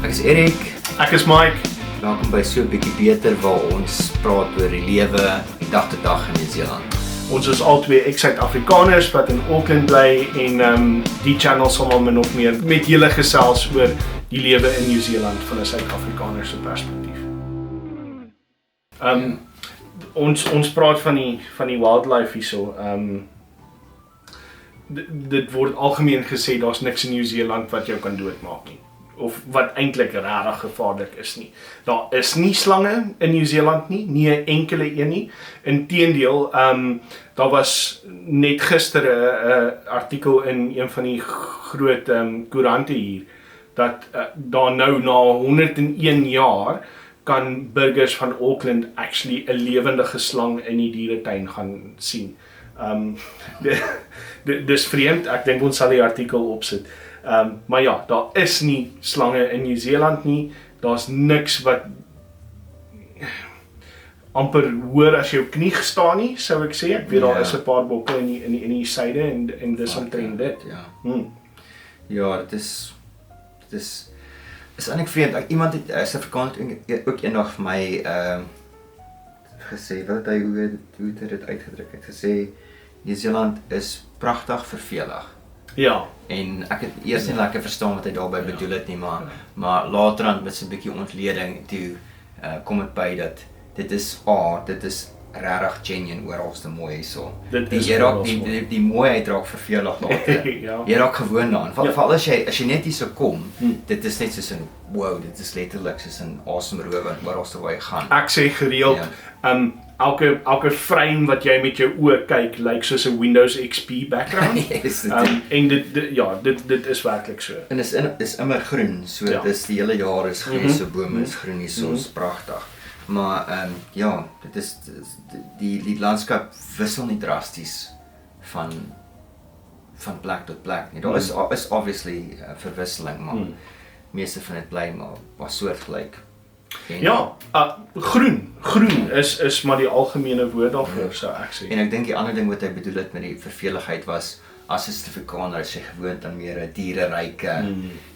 Ek is Erik. Ek is Mike. Welkom by So 'n bietjie beter waar ons praat oor die lewe dag tot dag in Nieu-Seeland. Ons is albei ex-Suid-Afrikaners wat in Auckland bly en die channel sal maar min of meer met julle gesels oor die lewe in Nieu-Seeland van 'n Suid-Afrikaner se perspektief. Ons praat van die wildlife hierso. Dit word algemeen gesê daar's niks in Nieu-Seeland wat jou kan doodmaak nie. Of wat eintlik regtig gevaarlik is nie. Daar is nie slange in Nieu-Seeland nie 'n enkele een nie. Inteendeel, daar was net gister 'n artikel in een van die groot koerante hier dat daar nou na 101 jaar kan burgers van Auckland actually 'n lewendige slang in die dieretuin gaan sien. Dis vreemd, ek dink ons sal die artikel opsit. Maar ja, daar is nie slange in Nieu-Seeland nie. Daar's niks wat amper hoër as jou knie staan nie, sou ek sê. Ek weet daar is 'n paar bokke in die suide en dis omtrent dit. Ja, dit is eintlik vreemd. Iemand het Suid-Afrikaans ook eendag vir my gesê, hoe het dit uitgedruk het, gesê Nieu-Seeland is pragtig vervelig. Ja. En ek het eers nie lekker verstaan wat hy daarby bedoel het nie, maar later met so 'n bietjie ontleding toe kom dit by dat dit is regtig genuine oralste mooi hierso. Die mooiheid raak vervelig later. Jy raak gewoond daaraan. Veral as jy net hierso kom, dit is net soos 'n wow, dit is letterlik soos 'n asemrowe oralste waar jy gaan. Ek sê gereeld, elke frame wat jy met jou oë kyk, lyk soos 'n Windows XP background. Yes, en dit is werklik so. En is immer groen, so dis die hele jaar is groen, so bome is groen, so is pragtig. Maar dit is die landskap wissel nie drasties van plek tot plek nie. Daar is obviously verwisseling, maar meeste van dit bly maar soortgelyk. Groen is maar die algemene woord daarvoor, sou ek sê. En ek dink die ander ding wat hy bedoel het met die verveligheid was, as 'n Suid-Afrikaner is jy gewoond aan meer 'n diereryke,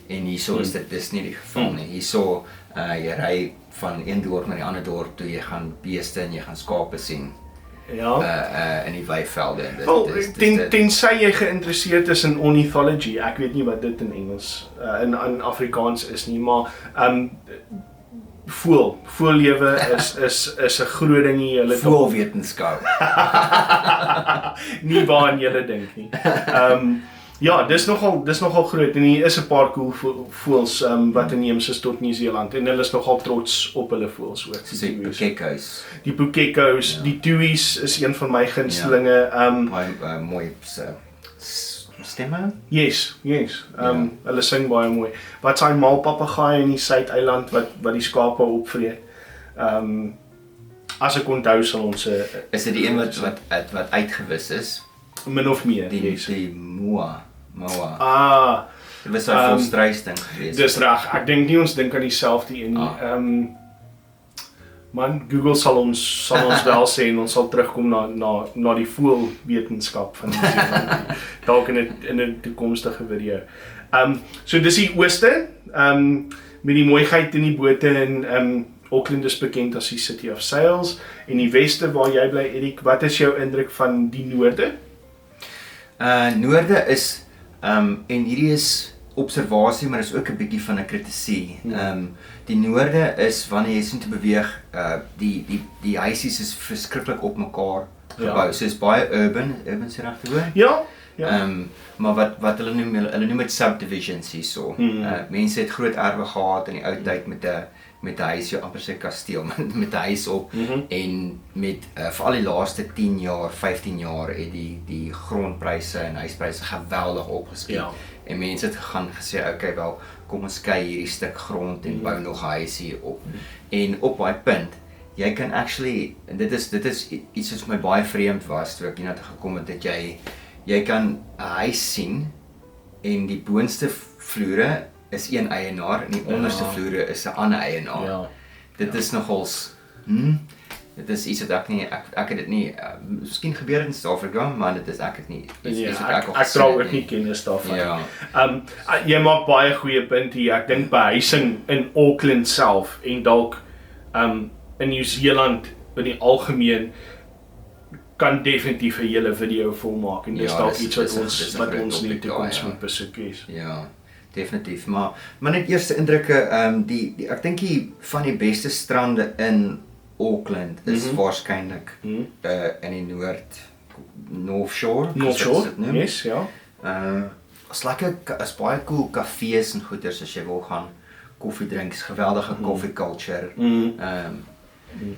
en hierso is dit dis nie die geval nie. Hierso jy ry van een dorp na die ander dorp toe, jy gaan beeste en jy gaan skape sien. In die weivelde. Tensy jy geïnteresseerd is in ornithology, ek weet nie wat dit in Engels, in Afrikaans is nie, maar voëllewe is 'n groot ding hier. Voëlwetenskap. Nie waaraan jy dink nie. Dis nogal groot en hier is 'n paar cool voëls wat inheems is tot Nieu-Seeland en hulle is nogal trots op hulle voëls ook. Die Pukekos. Die Pukekos, die Tuis is een van my gunstelinge. Mooi stemme? Yes. Hulle sing baie mooi. Wat sy maalpapegaai in die Suid-eiland wat die skape opvreet. As ek onthou sal ons is dit die een wat uitgewis is? Min of meer. Die Moa. Dit was 'n volstruisding geweest. Dis reg. Ek dink nie ons dink aan dieselfde een nie. Man, Google sal ons wel sê en ons sal terugkom na die voëlwetenskap van Nieu-Seeland. Dalk in 'n toekomstige video. So dis die ooste, met die mooiheid in die bote en Auckland is bekend as die City of Sails. En die weste waar jy bly, Erik, wat is jou indruk van die noorde? Noorde is, en hierdie is observasie, maar is ook 'n bietjie van 'n kritisie. Die noorde is wanneer jy sien te beweeg, die huisies is verskriklik op mekaar gebou. So is baie urban se regte woord? Ja. Maar wat hulle noem het subdivisions hierso. Mense het groot erwe gehad in die ou tyd met 'n huis, amper sy kasteel, met 'n huis op, en met veral die laaste 10 jaar, 15 jaar het die grondpryse en huispryse geweldig opgeskiet. En mense het gesê, okay, wel, kom ons skei hierdie stuk grond en bou nog 'n huis hier op. En op daai punt, jy kan actually, en dit is iets wat vir my baie vreemd was, toe ek hier na toe gekom het, dat jy kan 'n huis sien, en die boonste vloere is een eienaar, en die onderste vloere is 'n ander eienaar. Dit is nogals, Dit is iets wat ek het dit nie, miskien gebeur dit in Suid-Afrika, maar dit is ek het nie. Ek trou ook nie kennis daarvan. Ja. Jy maak baie goeie punt hier. Ek dink behuising in Auckland self en dalk in Nieu-Seeland in die algemeen kan definitief 'n hele video volmaak en dis dalk iets wat ons in die toekoms moet besoek is. Ja, definitief. Maar net eerste indrukke, ek dink van die beste strande in Auckland is waarskynlik in die North Shore. Yes, ja. Is baie cool kafees en goeders as jy wil gaan koffie drink, geweldige koffie culture.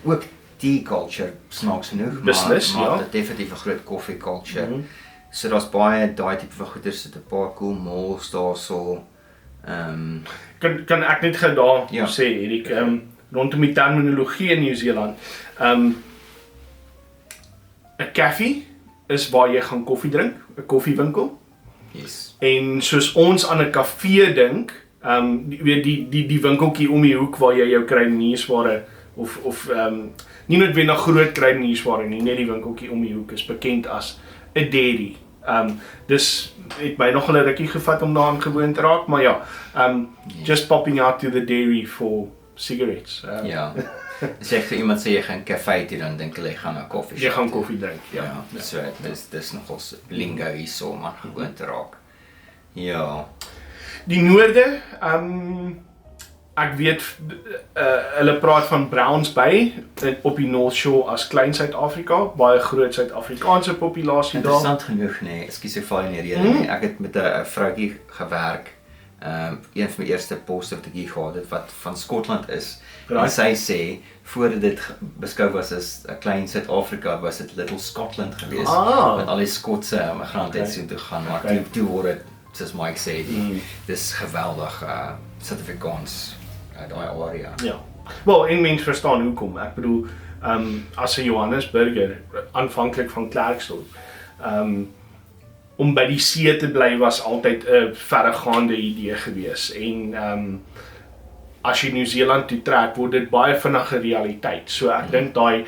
Ook tea culture snaaks genoeg, maar dit definitief 'n groot koffie culture. So daar's baie daai tipe van goeders, sit 'n paar cool malls daarso. Kan ek net gou daar sê, Erik, rondom die terminologie in Nieu-Seeland. 'n Koffie is waar jy gaan koffie drink, 'n koffiewinkel. Yes. En soos ons aan 'n kafee dink, die winkeltjie om die hoek waar jy jou kruideniersware of nie noodwendig groot kruideniersware nie, net die winkeltjie om die hoek is bekend as 'n dairy. Dus het my nog 'n rukkie gevat om daaraan gewoon te raak, maar ja, just popping out to the dairy for cigarettes. Ja. Sê vir iemand sê jy gaan kafee toe, dan dink hulle jy gaan na koffie. Jy gaan koffie drink, ja. So dis nogals lingo hierso om aan gewoon te raak. Ja. Die noorde, ek weet hulle praat van Browns Bay op die North Shore as klein Suid-Afrika, baie groot Suid-Afrikaanse populasie daar. Interessant genoeg nee, ekskuus ek val in die rede nie. Ek het met 'n vroutjie gewerk. Een van my eerste poste wat ek hier gehad het wat van Skotland is. En sy sê voordat dit beskou was as 'n klein Suid-Afrika, was dit Little Scotland geweest met al die Skotse immigrante het so toe gaan, maar toe word dit soos Mike sê, dis geweldig Suid-Afrikaans daai area. Ja. Wel, en mens verstaan hoekom. Ek bedoel, as 'n Johannesburger aanvanklik van Klerksdorp, om by die see te bly was altyd 'n verregaande idee gewees en as jy Nieu-Seeland toe trek, word dit baie vinnige realiteit. So ek dink daai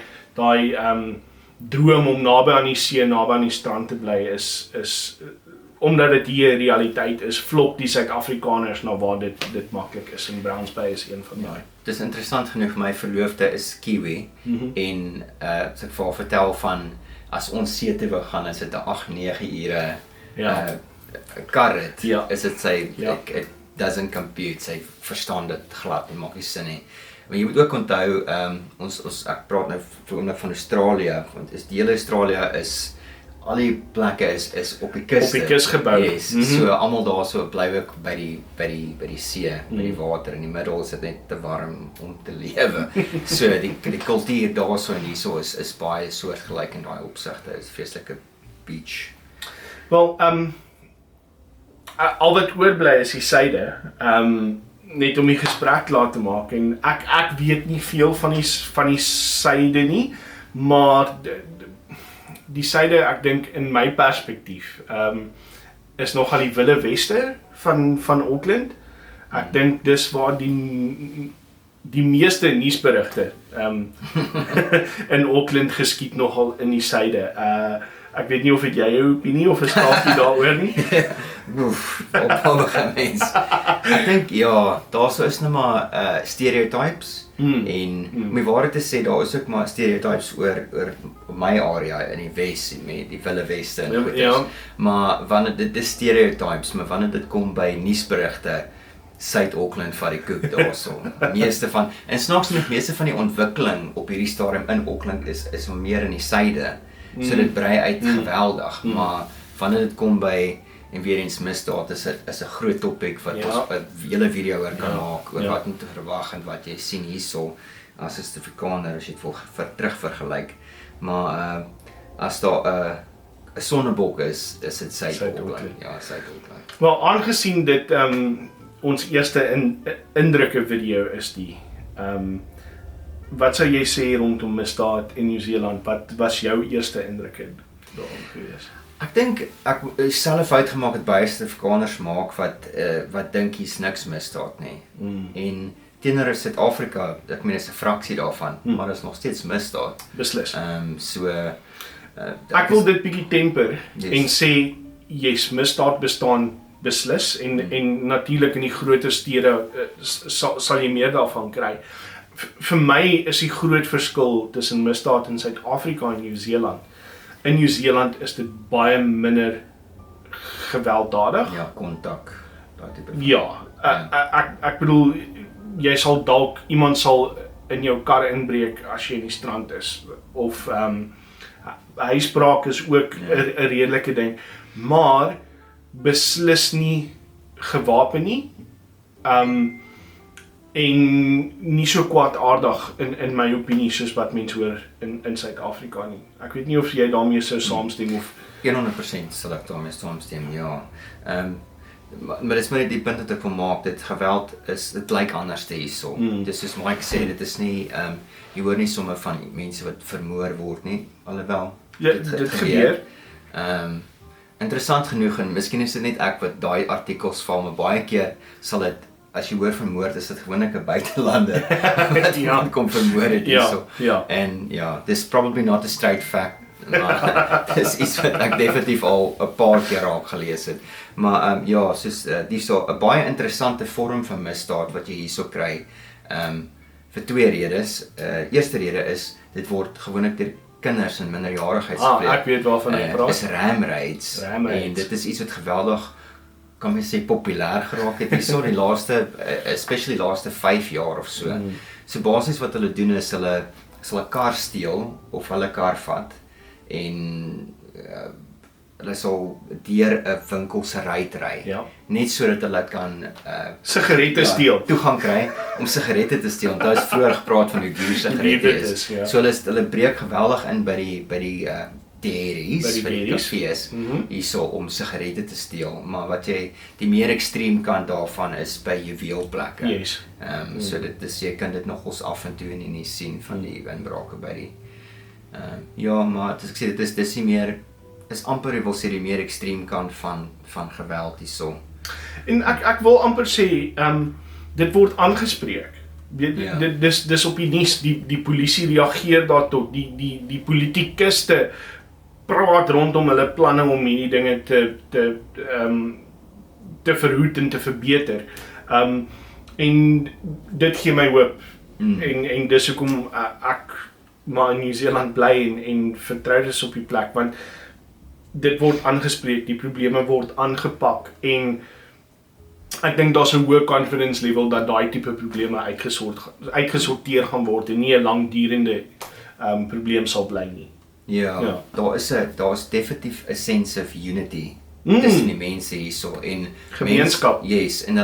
droom om naby aan die see, naby aan die strand te bly is omdat dit hier 'n realiteit is, vlok die Suid-Afrikaners na waar dit maklik is en Browns Bay is een van daai. Dis interessant genoeg, my verloofde is Kiwi en as ek vir haar vertel van as ons see toe wil gaan, is dit 'n 8-9 ure karret, is dit sy it doesn't compute, sy verstaan dit glad nie, maak nie sin nie. Maar jy moet ook onthou, ek praat nou vir oomblik van Australië, want die hele Australië is al die plekke is op die kus. Op die kus gebou. Yes. So almal daarso bly ook by die see, by die water. In die middel is dit net te warm om te lewe. So die kultuur daarso en hierso is baie soortgelyk in daai opsigte. Is vreeslike beach. Wel, al wat oorbly is die suide. Net om die gesprek laat te maak en ek weet nie veel van die suide nie, maar die suide, ek dink in my perspektief, is nogal die Wilde Weste van Auckland. Ek dink dis waar die meeste nuusberigte in Auckland geskied nogal in die suide. Ek weet nie of het jy jou opinie of 'n skaaltjie daaroor nie. Opkomige mens. Ek dink ja, daarso is nou maar stereotypes en om die waarheid te sê, daar is ook maar stereotypes oor my area in die Wes met die Wilde Weste en goeders. Maar wanneer dit is stereotypes, maar wanneer dit kom by nuusberigte, Suid-Auckland vat die koek daarso. Meeste van die ontwikkeling op hierdie stadium in Auckland is meer in die suide. So dit brei uit geweldig, maar wanneer dit kom by en weer eens misdaad is 'n groot topik wat ons 'n hele video oor kan maak oor wat om te verwag en wat jy sien hierso as 'n Suid-Afrikaner as jy dit wil terugvergelyk. Maar as daar 'n sonnebok is dit Suid-Auckland. Ja, Suid-Auckland. Wel, aangesien dit ons eerste indrukke video is die wat sou jy sê rondom misdaad in Nieu-Seeland? Wat was jou eerste indrukke daarom gewees? Ek dink ek self uitgemaak het baie Suid-Afrikaners maak wat dink hier's niks misdaad nie. En teenoor Suid-Afrika, ek meen is 'n fraksie daarvan, maar dit is nog steeds misdaad. Beslis. Ek wil dit bietjie temper Yes. en sê yes, misdaad bestaan beslis en natuurlik in die groter stede sal jy meer daarvan kry. Vir my is die groot verskil tussen misdaad in Suid-Afrika en Nieu-Seeland. In Nieu-Seeland is dit baie minder gewelddadig. Ja, kontak. Daai tipe. Ja, ek bedoel iemand sal in jou kar inbreek as jy in die strand is of huisbraak is ook 'n redelike ding, maar beslis nie gewapen nie. En nie so kwaadaardig in my opinie soos wat mense hoor in Suid-Afrika nie. Ek weet nie of jy daarmee sou saamstem of 100% sal ek daarmee saamstem, ja. Maar dis maar die punt wat ek wil maak, dit geweld dit lyk anders te hierso. Dis soos Mike sê, dit is nie jy hoor nie sommer van mense wat vermoor word nie, alhoewel dit gebeur. Interessant genoeg, en miskien is dit net ek wat daai artikels val, maar baie keer sal dit, as jy hoor vermoord, is dit gewoonlik 'n buitelander wat iemand kom vermoor het hierso. Ja. En ja, this is probably not a straight fact, maar dis iets wat ek definitief al 'n paar keer raak gelees het. Maar ja, soos dis so 'n baie interessante vorm van misdaad wat jy hierso kry. Vir twee redes. Eerste rede is dit word gewoonlik deur kinders en minderjariges gepleeg. Ek weet waarvan jy praat. Dis ram raids. En dit is iets wat geweldig, kan mens sê, populêr geraak het hierso die laaste, especially laaste 5 jaar of so. So basies wat hulle doen is hulle sal 'n kar steel of hulle kar vat en hulle sal deur 'n winkel se ry ry. Ja. Net sodat hulle kan sigarette steel. Toegang kry om sigarette te steel. Onthou is vroeër gepraat van hoe duur sigarette is. Ja. So hulle breek geweldig in by die dairies, by die kafees, hierso om sigarette te steel. Maar wat jy, die meer ekstreem kant daarvan is by juweelplekke. Yes. So dit is, jy kan dit nogals af en toe nie sien van die inbrake by die ja, maar as ek sê, dit is nie meer, is amper, ek wil sê, die meer ekstreem kant van geweld hierso. En ek wil amper sê, dit word aangespreek. Dis op die nuus, die polisie reageer daartoe, die politikuste praat rondom hulle planne om hierdie dinge te verhoed en te verbeter. En dit gee my hoop. En dis hoekom ek maar in Nieu-Seeland bly en vertroud is op die plek, want dit word aangespreek, die probleme word aangepak en ek dink daar's 'n hoë confidence level dat daai tipe probleme uitgesorteer gaan word en nie 'n langdurende probleem sal bly nie. Ja. Daar is definitief 'n sense of unity tussen die mense hierso en gemeenskap. Yes, en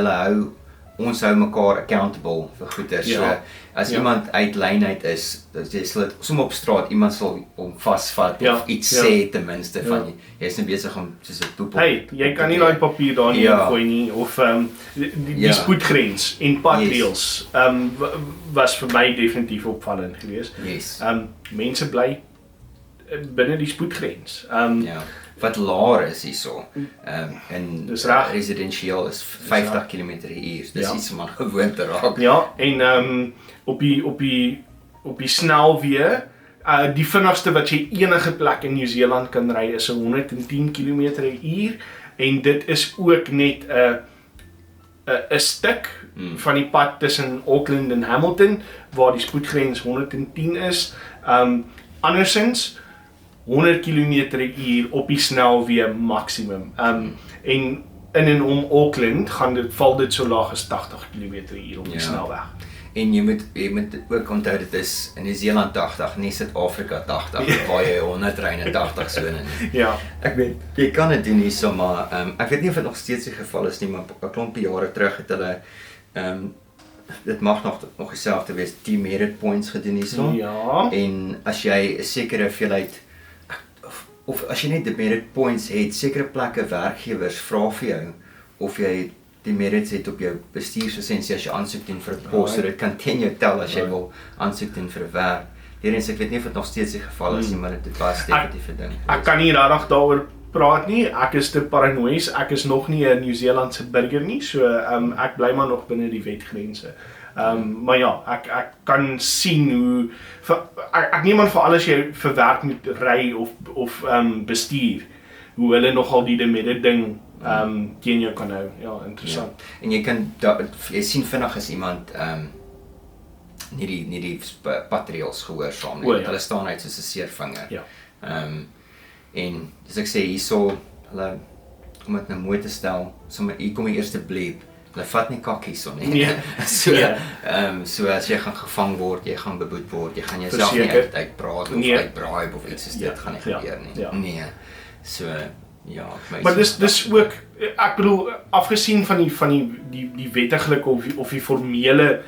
ons hou mekaar accountable vir goeie. So as iemand uit lyn uit is, jy sal dit sommer op straat, iemand sal hom vasvat of iets sê ten minste van jy's nie besig om soos 'n poep. Hey, jy kan nie daai papier daar nie gooi nie of die spoedgrens en padreëls was vir my definitief opvallend geweest. Yes. Mense bly binne die spoedgrens. Wat laer is hierso. En residensieel is 50 km/h. Dis iets wat gewoon te raak. Ja, en op die snelweë, die vinnigste wat jy enige plek in Nieu-Seeland kan ry is 110 km/h en dit is ook net 'n stuk van die pad tussen Auckland en Hamilton waar die spoedgrens 110 is. Andersins 100 km/h op die snelweë maksimum. En in en om Auckland val dit so laag as 80 km/h op die snelweg. En jy moet ook onthou dit is in Nieu-Seeland 80, nie Suid-Afrika 80 waar jy 100 ry in 80 sone nie. Ja. Ek weet, jy kan dit doen hierso, maar ek weet nie of dit nog steeds die geval is nie, maar 'n klompie jare terug het hulle dit mag nog dieselfde wees, demerit points gedoen hierso. Ja. En as jy 'n sekere hoeveelheid of as jy net demerit points het, sekere plekke werkgewers vra vir jou of jy demerits het op jou bestuurslisensie as jy aansoek doen vir 'n pos, so dit kan teen jou tel as jy wil aansoek doen vir 'n werk. Hierens ek weet nie of dit nog steeds die geval is nie, maar dit was definitief 'n ding. Ek kan nie regtig daaroor praat nie. Ek is te paranoïes. Ek is nog nie 'n Nieu-Seelandse burger nie, so ek bly maar nog binne die wetgrense. Maar ja, ek kan sien hoe ek neem aan vir alles jy vir werk moet ry of bestuur, hoe hulle nogal die met ding teen jou kan hou. Ja, interessant. En jy sien vinnig as iemand nie die patreels gehoorsaam nie. Hulle staan uit soos 'n seervinger. Ja. En as ek sê hierso, hulle om dit nou mooi te stel, hier kom die eerste bleep. Hulle vat nie kakkies on nie. Nee. So as jy gaan gevang word, jy gaan beboet word, jy gaan jouself nie uitpraat of uitbraai of iets soos dit gaan nie gebeur nie. Nee. So ja, maar dis ook, ek bedoel, afgesien van die wettiglike of die formele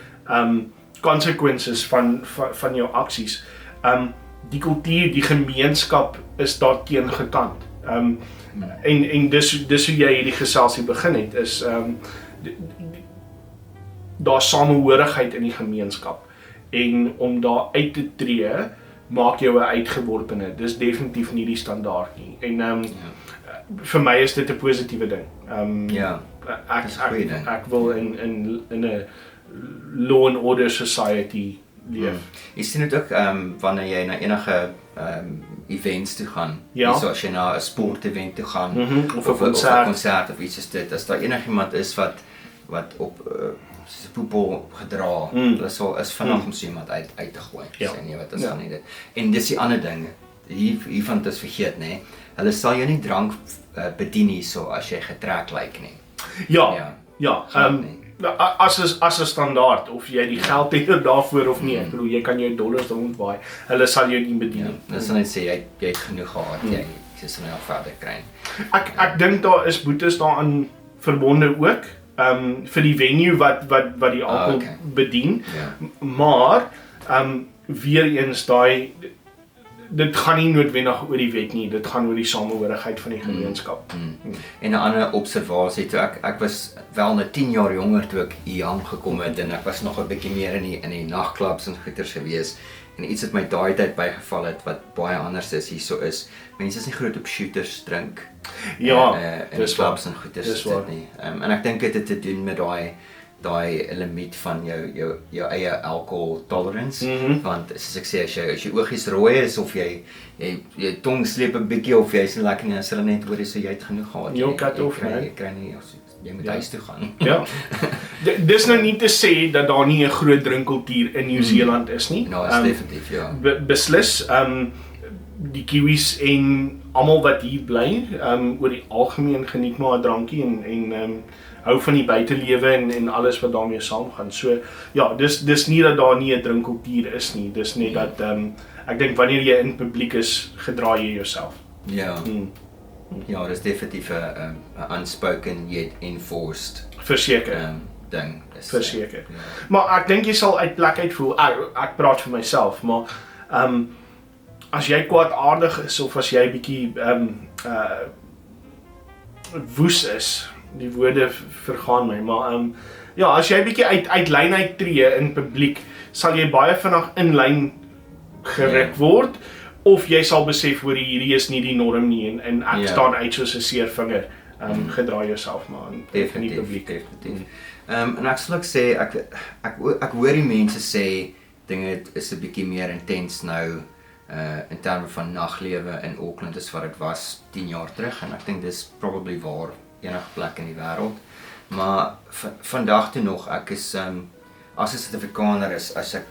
consequences van jou aksies, die kultuur, die gemeenskap is daarteen gekant. En dis hoe jy hierdie geselsie begin het, is daar samehorigheid in die gemeenskap. En om daar uit te tree, maak jou 'n uitgeworpene. Dis definitief nie die standaard nie. En vir my is dit 'n positiewe ding. Ek wil in 'n law and order society leef. Jy sien dit ook wanneer jy na enige events toe gaan. As jy na 'n sport-event toe gaan of 'n konsert of iets soos dit, as daar enigiemand is wat op poepel gedra, hulle is vinnig om so iemand uit te gooi. Sê nee, wat is dan nie dit. En dis die ander ding, hiervan het ons vergeet, nê. Hulle sal jou nie drank bedien nie so as jy getrek lyk nie. As 'n standaard, of jy die geld het daarvoor of nie, ek bedoel, jy kan jou dollars rondwaai, hulle sal jou nie bedien nie. Dit sal net sê, jy het genoeg gehad, jy sal nou verder kry. Ek dink daar is boetes daaraan verbonde ook, vir die venue wat die alcohol bedien, maar, weer eens dit gaan nie noodwendig oor die wet nie, dit gaan oor die samehorigheid van die gemeenskap. En 'n ander observasie, toe ek was wel nou 10 jaar jonger toe ek hier aangekom het, en ek was nog 'n bietjie meer in die nagklubs en goeters gewees, en iets het my daai tyd bygeval het, wat baie anders is hierso is, mense is nie groot op shooters drink, in clubs en goeters is dit nie, en ek dink dit het te doen met daai limiet van jou eie alcohol tolerance, want soos ek sê, as jy oogies rooi is, of jy tong sleep 'n bietjie, of jy is nie lekker nie, as hulle net hoor so jy het genoeg gehad, jy kry nie, jy moet huis toe gaan. Ja, dis nou nie te sê dat daar nie 'n groot drinkkultuur in Nieu-Seeland is nie. Nou, is definitief, ja. Beslis, die Kiwis en almal wat hier bly, oor die algemeen geniet maar 'n drankie en hou van die buitelewe en alles wat daarmee saamgaan. So ja, dis nie dat daar nie 'n drinkkultuur is nie. Dis net dat ek dink wanneer jy in publiek is, gedra jy jouself. Ja. Ja, dis definitief 'n unspoken yet enforced verseker ding. Verseker. Maar ek dink jy sal uit plek uit voel. Ek praat vir myself, maar as jy kwaadaardig is of as jy bietjie woes is, die woorde vergaan my, maar as jy bietjie uit lyn uittree in publiek, sal jy baie vinnig in lyn geruk word, of jy sal besef hoor hierdie is nie die norm nie, en ek staan uit soos 'n seervinger, gedra jouself maar in die publiek. Definitief. En ek sal ook sê, ek hoor die mense sê, dinge is 'n bietjie meer intens nou, in terme van naglewe in Auckland as wat dit was 10 jaar terug, en ek dink dis probably waar enige plek in die wêreld, maar vandag toe nog, ek is, as 'n Suid-Afrikaner is, as ek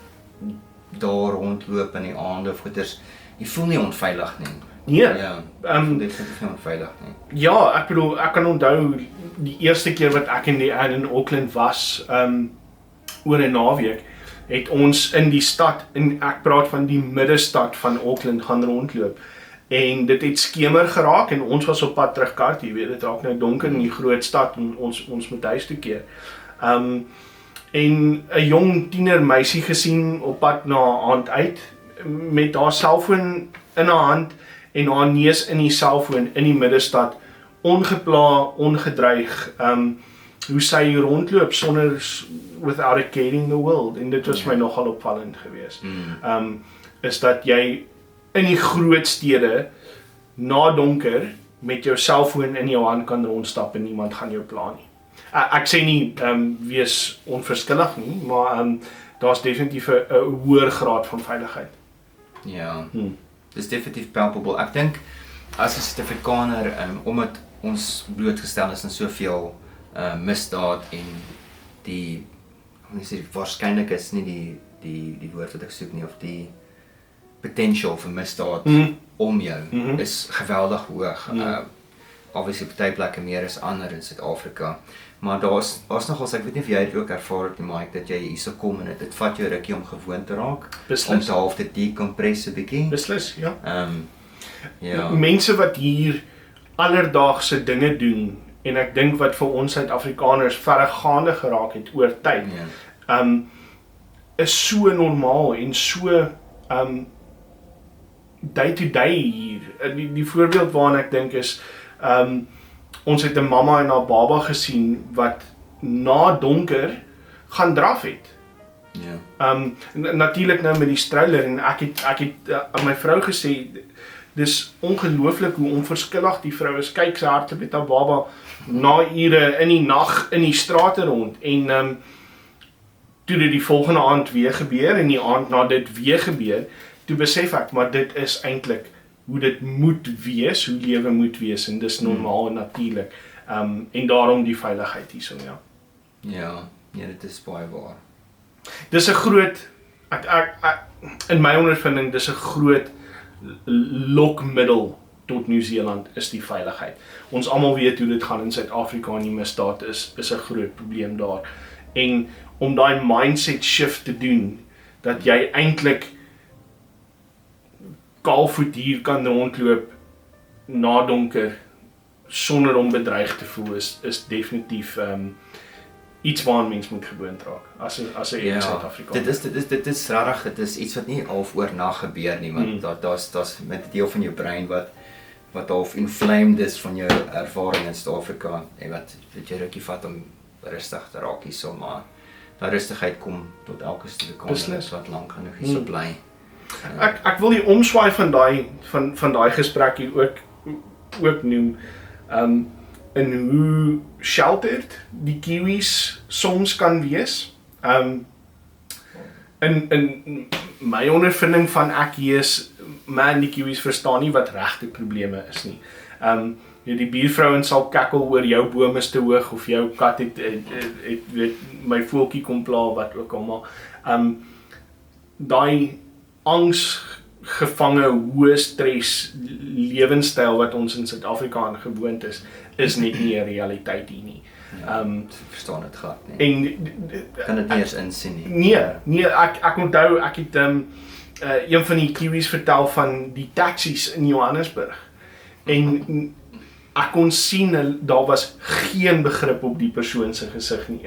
daar rondloop in die aande of goeders, jy voel nie onveilig nie. Nee. Dit is nie onveilig nie. Ja, ek bedoel, ek kan onthou die eerste keer wat ek in Auckland was, oor 'n naweek, het ons in die stad, en ek praat van die middestad van Auckland, gaan rondloop. En dit het skemer geraak en ons was op pad terug kart, jy weet, dit raak nou donker in die groot stad en ons moet huis toe keer. En 'n jong tiener meisie gesien op pad na haar hand uit, met haar selfoon in haar hand en haar neus in die selfoon in die middestad, ongepla, ongedreig, hoe sy rondloop sonder, without a care in the world, en dit was my nogal opvallend geweest. Is dat jy in die groot stede, na donker, met jou selfoon in jou hand kan rondstap en niemand gaan jou pla nie. ek sê nie wees onverskillig nie, maar daar's definitief 'n hoër graad van veiligheid. Ja. Dis definitief palpable. Ek dink as 'n Suid-Afrikaner omdat ons blootgestel is aan soveel misdaad en die waarskynlik is nie die woord wat ek soek nie, of die potential vir misdaad om jou is geweldig hoog. Obviously party plekke meer as ander in Suid-Afrika, maar daar's nogals, ek weet nie of jy dit ook ervaar het nie, Mike, dat jy hierso kom en dit vat jou rukkie om gewoon te raak, om te half te decompress 'n bietjie. Beslis, ja. Ja. Mense wat hier alledaagse dinge doen, en ek dink wat vir ons Suid-Afrikaners verregaande geraak het oor tyd, is so normaal en so day to day hier. Die voorbeeld waarna ek dink is, ons het 'n mamma en haar baba gesien wat na donker gaan draf het. Ja. Natuurlik nou met die stroller, en ek het aan my vrou gesê, dis ongelooflik hoe onverskillig die vrou is. Kyk, sy hardloop met haar baba na ure in die nag in die strate rond, en toe dit die volgende aand weer gebeur, en die aand na dit weer gebeur, toe besef ek, maar dit is eintlik hoe dit moet wees, hoe lewe moet wees, en dis normaal en natuurlik, en daarom die veiligheid hierso, ja. Ja, dit is baie waar. Dis 'n groot, in my ondervinding, dis 'n groot lokmiddel tot Nieu-Seeland is die veiligheid. Ons almal weet hoe dit gaan in Suid-Afrika, en die misdaad is 'n groot probleem daar. En om daai mindset shift te doen, dat jy eintlik kaalvoet hier kan rondloop na donker sonder om bedreig te voel, is definitief iets waaraan mens moet gewoond raak as 'n Suid-Afrikaner. Dit is regtig, dit is iets wat nie half oornag gebeur nie, want daar's met 'n deel van jou brein wat half inflamed is van jou ervaring in Suid-Afrika, en wat jy rukkie vat om rustig te raak hierso, maar daai rustigheid kom tot elke Suid-Afrikaner wat lank genoeg hierso bly. Ek wil die omswaai van daai gesprek hier ook noem, in hoe sheltered die Kiwis soms kan wees. In my ondervinding van ek hier is, die Kiwis verstaan nie wat regte probleme is nie. Die buurvrouens sal kakkel oor jou boom is te hoog, of jou kat het my voeltjie kom pla, wat ook al, maar daai angsgevange, hoë stres lewenstyl wat ons in Suid-Afrika gewoond is net nie 'n realiteit hier nie. Verstaan dit glad nie. En kan dit nie eens insien nie. Nee, ek onthou, ek het een van die Kiwis vertel van die taksies in Johannesburg. En ek kon sien, daar was geen begrip op die persoon se gesig nie.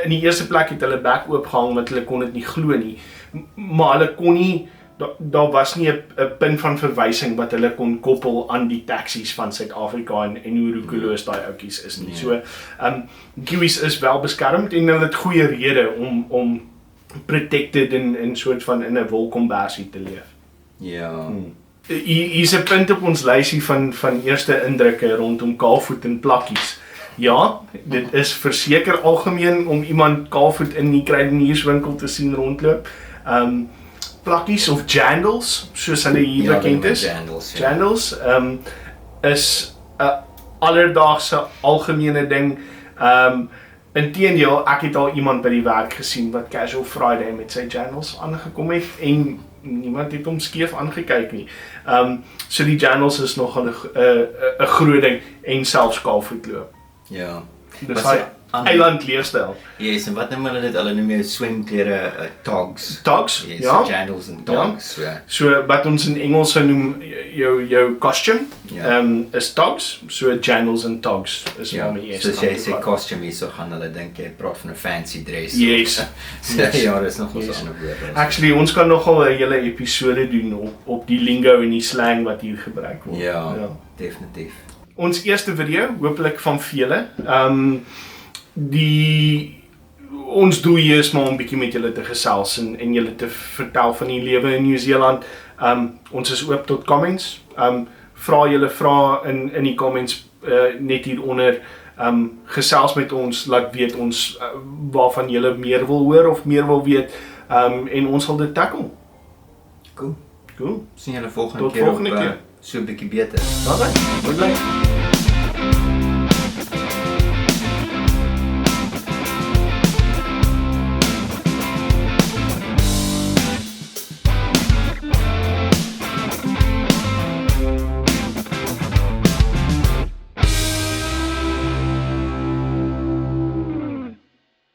In die eerste plek het hulle bek oopgehang, want hulle kon dit nie glo nie. Maar hulle kon nie, daar was nie 'n punt van verwysing wat hulle kon koppel aan die taksies van Suid-Afrika en hoe roekeloos daai ouetjies is nie. So, Kiwis is wel beskermd, en hulle het goeie rede om protected en soort van in 'n wolkombersie te leef. Ja. Hier's 'n punt op ons lysie van eerste indrukke rondom kaalvoet en plakkies. Ja, dit is verseker algemeen om iemand kaalvoet in die kruidenierswinkel te sien rondloop. Plakkies of jandals, soos hulle hier bekend is. Jandals is 'n alledaagse algemene ding. Inteendeel, ek het al iemand by die werk gesien wat Casual Friday met sy jandals aangekom het, en niemand het hom skeef aangekyk nie. So die jandals is nog 'n groot ding, en selfs kaalvoetloop. Ja. Dis hy eiland leefstyl. Yes, en wat noem hulle dit? Hulle noem jou swemklere togs. Togs, yes, ja. Jandals en togs. Ja. So wat ons in Engels sou noem jou costume, is togs. So jandals en togs is waarmee jy so as jy sê costume, so gaan hulle dink jy praat van 'n fancy dress. Yes. Ja, dis nog 'n ander woord. Actually, ons kan nogal 'n hele episode doen op die lingo en die slang wat hier gebruik word. Ja, definitief. Ons eerste video, hopelik van vele. Ons doel hier is maar om 'n bietjie met julle te gesels en julle te vertel van die lewe in Nieu-Seeland. Ons is oop tot comments. Vra julle vrae in die comments net hieronder. Gesels met ons, laat weet ons waarvan julle meer wil hoor of meer wil weet, en ons sal dit tackle. Cool. Cool. Sien julle volgende Tot keer volgende op keer. so 'n bietjie beter. Bye bye. Goed bly.